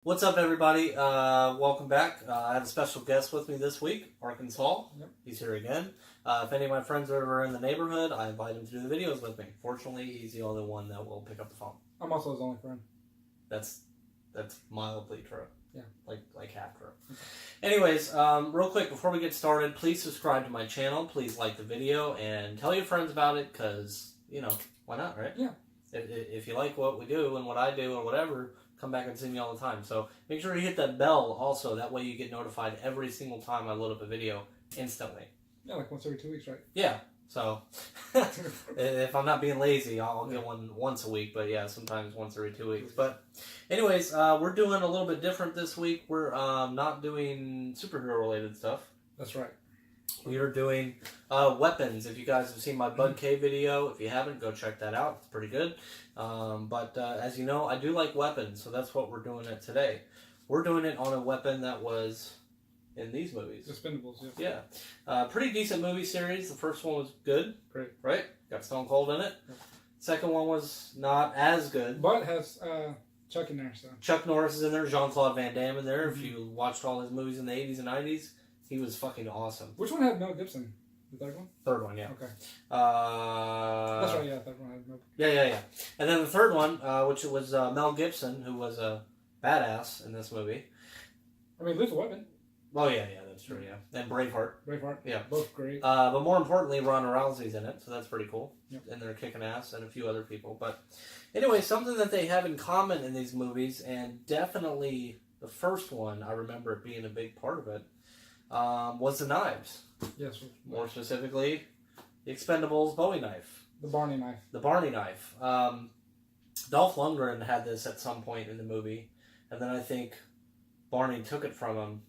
What's up, everybody? Welcome back. I have a special guest with me this week, Arkansas. Yep. He's here again. If any of my friends are ever in the neighborhood, I invite him to do the videos with me. Fortunately, he's the only one that will pick up the phone. I'm also his only friend. That's mildly true. Yeah. Like half true. Okay. Anyways, real quick, before we get started, please subscribe to my channel. Please like the video and tell your friends about it because, why not, right? Yeah. If you like what we do and what I do or whatever, come back and see me all the time. So make sure you hit that bell also. That way you get notified every single time I load up a video instantly. Yeah, like once every 2 weeks, right? Yeah. So if I'm not being lazy, I'll get one once a week. But yeah, sometimes once every 2 weeks. But anyways, we're doing a little bit different this week. We're not doing superhero related stuff. That's right. We are doing weapons. If you guys have seen my Bud K video, if you haven't, go check that out. It's pretty good. But as you know, I do like weapons, so that's what we're doing it today. We're doing it on a weapon that was in these movies. Expendables, yeah. Yeah. Pretty decent movie series. The first one was good. Great. Right? Got Stone Cold in it. Yeah. Second one was not as good. But has Chuck in there, so. Chuck Norris is in there. Jean-Claude Van Damme in there. If you watched all his movies in the 80s and 90s, he was fucking awesome. Which one had Mel Gibson? The third one? Third one, yeah. Okay. That's right, yeah, third one had Mel Gibson. Yeah. And then the third one, which was Mel Gibson, who was a badass in this movie. I mean, Lethal Weapon. Oh, yeah, that's true, yeah. And Braveheart. Yeah. Both great. But more importantly, Ronda Rousey's in it, so that's pretty cool. Yep. And they're kicking ass, and a few other people. But anyway, something that they have in common in these movies, and definitely the first one, I remember it being a big part of it, was the knives. Yes. More specifically, the Expendables Bowie knife. The Barney knife. The Barney knife. Dolph Lundgren had this at some point in the movie, and then I think Barney took it from him.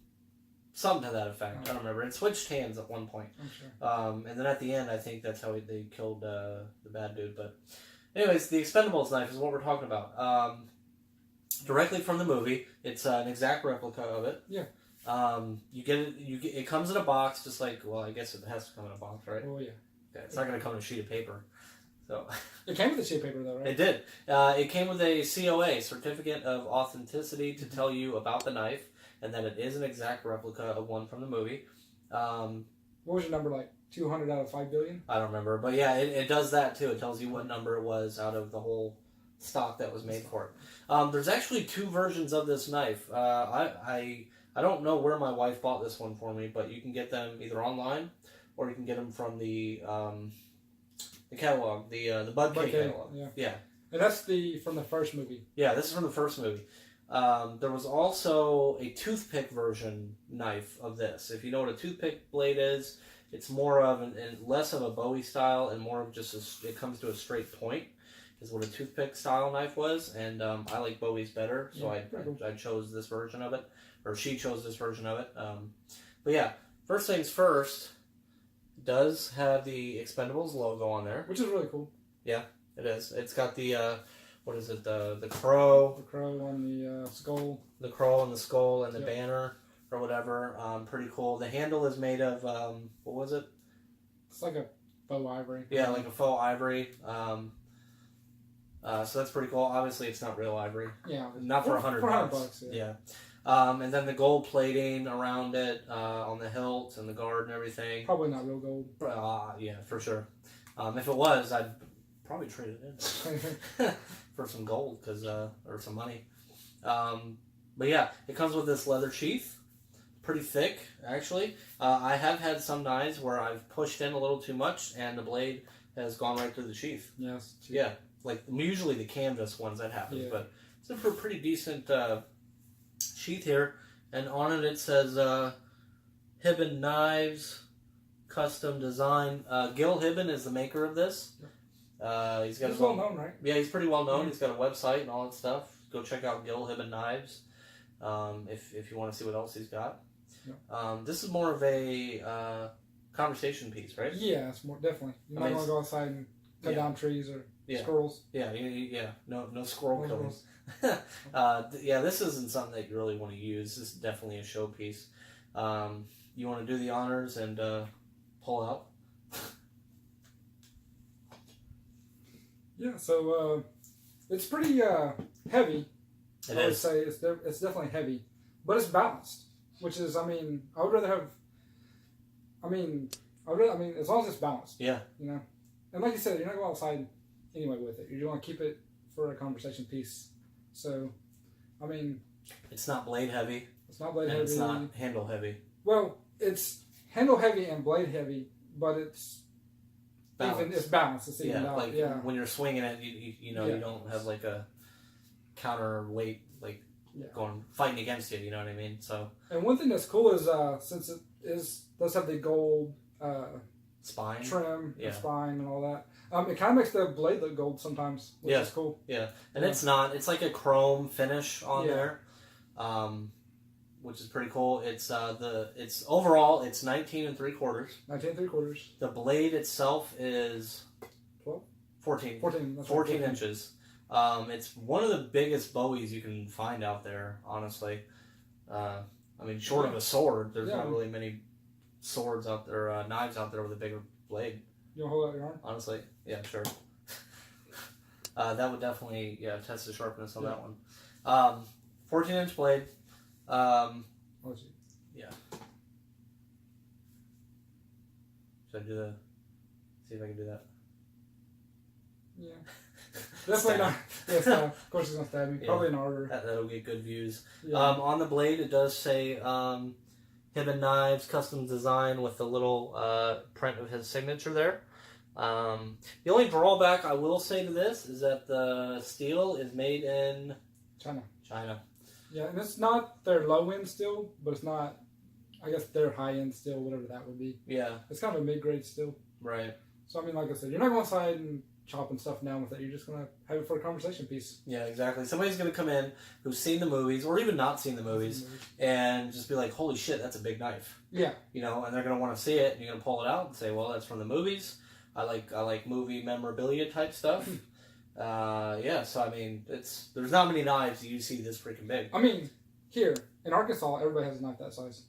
Something to that effect. I don't remember. It switched hands at one point. I'm sure. And then at the end, I think that's how they killed the bad dude. But anyways, the Expendables knife is what we're talking about. Directly from the movie. It's an exact replica of it. Yeah. You get it. It comes in a box, just like. Well, I guess it has to come in a box, right? Oh yeah. It's not going to come in a sheet of paper. So. It came with a sheet of paper, though, right? It did. It came with a COA, Certificate of Authenticity, to tell you about the knife, and that it is an exact replica of one from the movie. What was your number, like 200 out of 5 billion? I don't remember, but yeah, it does that too. It tells you what number it was out of the whole stock that was made for it. There's actually two versions of this knife. I don't know where my wife bought this one for me, but you can get them either online or you can get them from the catalog, the Bud K catalog. Yeah. And that's from the first movie. Yeah, this is from the first movie. There was also a toothpick version knife of this. If you know what a toothpick blade is, it's more of less of a Bowie style and more of just it comes to a straight point. Is what a toothpick style knife was, and I like Bowie's better, so I chose this version of it, or she chose this version of it. But yeah, first things first, it does have the Expendables logo on there, which is really cool. Yeah, it is. It's got the what is it? The crow. The crow on the skull. The crow on the skull and the banner or whatever. Pretty cool. The handle is made of what was it? It's like a faux ivory. Yeah, like a faux ivory. So that's pretty cool. Obviously, it's not real ivory. Yeah. Not for $100. Yeah. And then the gold plating around it, on the hilt and the guard and everything. Probably not real gold. Yeah, for sure. If it was, I'd probably trade it in for some gold, or some money. But yeah, it comes with this leather sheath. Pretty thick, actually. I have had some knives where I've pushed in a little too much and the blade has gone right through the sheath. Yes. Yeah. Like usually the canvas ones that happens, but it's a pretty decent sheath here, and on it says Hibben Knives, custom design. Gil Hibben is the maker of this. He's well known, right? Yeah, he's pretty well known. Yeah. He's got a website and all that stuff. Go check out Gil Hibben Knives if you want to see what else he's got. Yeah. This is more of a conversation piece, right? Yeah, it's more definitely. You might want to go outside and cut down trees or squirrels. Yeah. No squirrel killings. This isn't something that you really want to use. This is definitely a showpiece. You want to do the honors and pull out? Yeah, so it's pretty heavy I would say it's definitely heavy, but it's balanced. Which is, I mean, I would rather have. I mean, as long as it's balanced. Yeah. You know, and like you said, you're not going outside anyway with it. You want to keep it for a conversation piece. So, I mean, it's not blade heavy. It's not blade heavy. It's not handle heavy. Well, it's handle heavy and blade heavy, but it's balanced. It's balanced. It's even out. Like when you're swinging it, you know you don't have like a counterweight going fighting against you. You know what I mean? So. And one thing that's cool is since it does have the gold spine trim, and spine, and all that. It kind of makes the blade look gold sometimes, which is cool. Yeah, and it's not. It's like a chrome finish on there, which is pretty cool. It's it's overall it's 19 3/4. 19 3/4. The blade itself is 12? 14. 14. That's 14 inches. It's one of the biggest Bowies you can find out there, honestly. I mean, short of a sword, there's not really many swords out there, knives out there with a bigger blade. You want to hold out your arm? Honestly, yeah, sure. That would definitely, test the sharpness on that one. 14-inch blade. Yeah. Should I do see if I can do that? Yeah. Definitely not. Yes, of course it's going to stab you. Probably an arbor. That'll get good views. Yeah. On the blade, it does say Hibben Knives, custom design with the little print of his signature there. The only drawback I will say to this is that the steel is made in China. Yeah, and it's not their low-end steel, but it's not, I guess, their high-end steel, whatever that would be. Yeah. It's kind of a mid-grade steel. Right. So, I mean, like I said, you're not going outside and chopping stuff down with it. You're just going to have it for a conversation piece. Yeah, exactly. Somebody's going to come in who's seen the movies, or even not seen the movies, and just be like, holy shit, that's a big knife. Yeah. You know, and they're going to want to see it, and you're going to pull it out and say, well, that's from the movies. I like movie memorabilia type stuff. So I mean, there's not many knives you see this freaking big. I mean, here in Arkansas, everybody has a knife that size.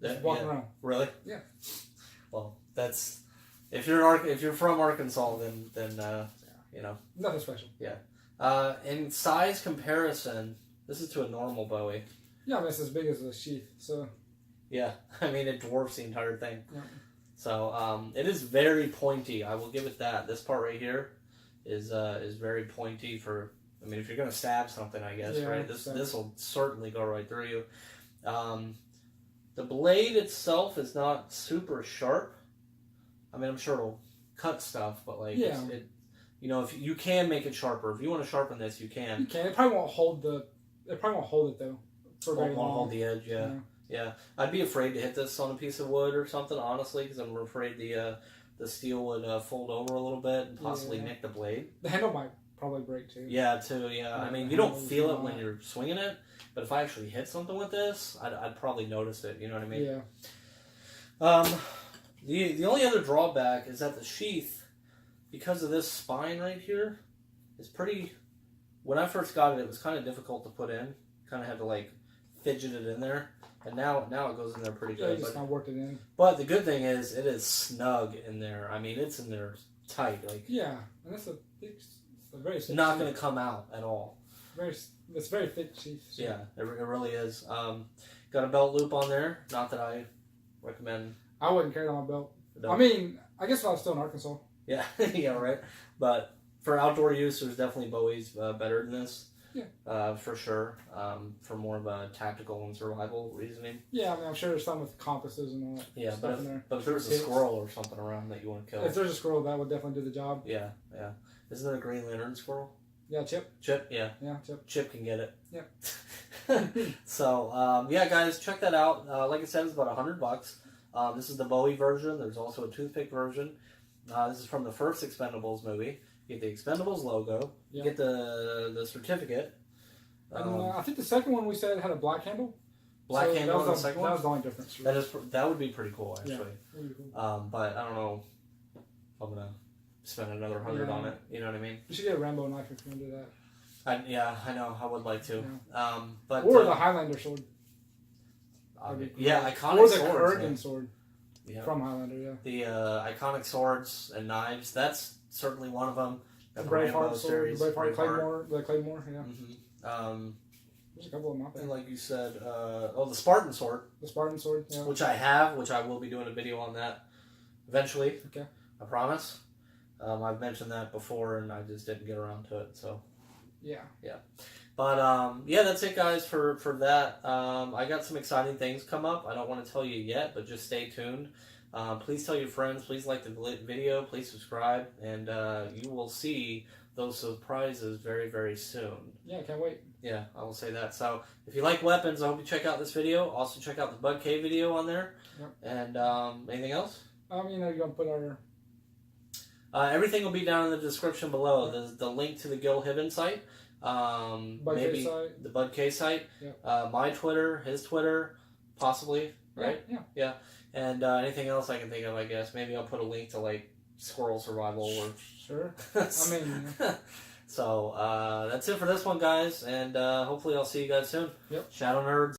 Just walking around. Really? Yeah. Well, that's if you're from Arkansas, then you know, nothing special. Yeah. In size comparison, this is to a normal Bowie. Yeah, I mean it's as big as a Sheath, so. Yeah, I mean it dwarfs the entire thing. Yeah. So it is very pointy. I will give it that. This part right here is very pointy for. I mean, if you're gonna stab something, I guess, right? This will certainly go right through you. The blade itself is not super sharp. I mean, I'm sure it'll cut stuff, but like, you know, if you can make it sharper, if you want to sharpen this, you can. You can. It probably won't hold it though. For very long. Hold the edge, yeah. I'd be afraid to hit this on a piece of wood or something, honestly, because I'm afraid the steel would fold over a little bit and possibly nick the blade. The handle might probably break too. Yeah. I mean, you don't feel it when you're swinging it, but if I actually hit something with this, I'd probably notice it. You know what I mean? Yeah. The only other drawback is that the sheath, because of this spine right here, is pretty. When I first got it, it was kind of difficult to put in. Kind of had to like fidget it in there. And now it goes in there pretty good. Yeah, you just kind of worked it in. But the good thing is, it is snug in there. I mean, it's in there tight. Like and it's a very thick not going to come out at all. It's very thick sheath. So. Yeah, it really is. Got a belt loop on there. Not that I recommend. I wouldn't carry it on my belt. I mean, I guess if I was still in Arkansas. Yeah, yeah, right. But for outdoor use, there's definitely Bowie's better than this. Yeah. For sure. For more of a tactical and survival reasoning. Yeah, I mean, I'm sure there's some with compasses and all that. Yeah, stuff in there. But if there's a squirrel or something around that you want to kill. If there's a squirrel, that would definitely do the job. Yeah. Isn't there a Green Lantern squirrel? Yeah, Chip. Yeah. Yeah, Chip. Chip can get it. Yeah. So, guys, check that out. Like I said, it's about $100. This is the Bowie version. There's also a toothpick version. This is from the first Expendables movie. You get the Expendables logo. You get the certificate. And I think the second one we said had a black handle. Black handle on the second one? That was the only difference. That would be pretty cool, actually. Yeah, really cool. But I don't know if I'm going to spend another $100 on it. You know what I mean? You should get a Rambo knife if you want to do that. I know. I would like to. Yeah. But or the Highlander sword. Iconic or the swords. Kurgan sword. Yeah. From Highlander, The iconic swords and knives, that's certainly one of them. The Braveheart sword, the Braveheart Claymore, yeah. Mm-hmm. There's a couple of them out there. And like you said, the Spartan sword. The Spartan sword, yeah. Which I have, which I will be doing a video on that eventually. Okay. I promise. I've mentioned that before, and I just didn't get around to it, so. Yeah. Yeah. But, yeah, that's it, guys, for that. I got some exciting things come up. I don't want to tell you yet, but just stay tuned. Please tell your friends. Please like the video. Please subscribe. And you will see those surprises very, very soon. Yeah, can't wait. Yeah, I will say that. So, if you like weapons, I hope you check out this video. Also, check out the Bud K video on there. Yep. And anything else? Are you going to put our... everything will be down in the description below. There's the link to the Gil Hibben site. Maybe site. the Bud K site. Yep. My Twitter, his Twitter, possibly, right? Yeah. And anything else I can think of, I guess. Maybe I'll put a link to, like, Squirrel Survival or... Sure. I mean... So, that's it for this one, guys. And hopefully I'll see you guys soon. Yep. Shadow Nerds.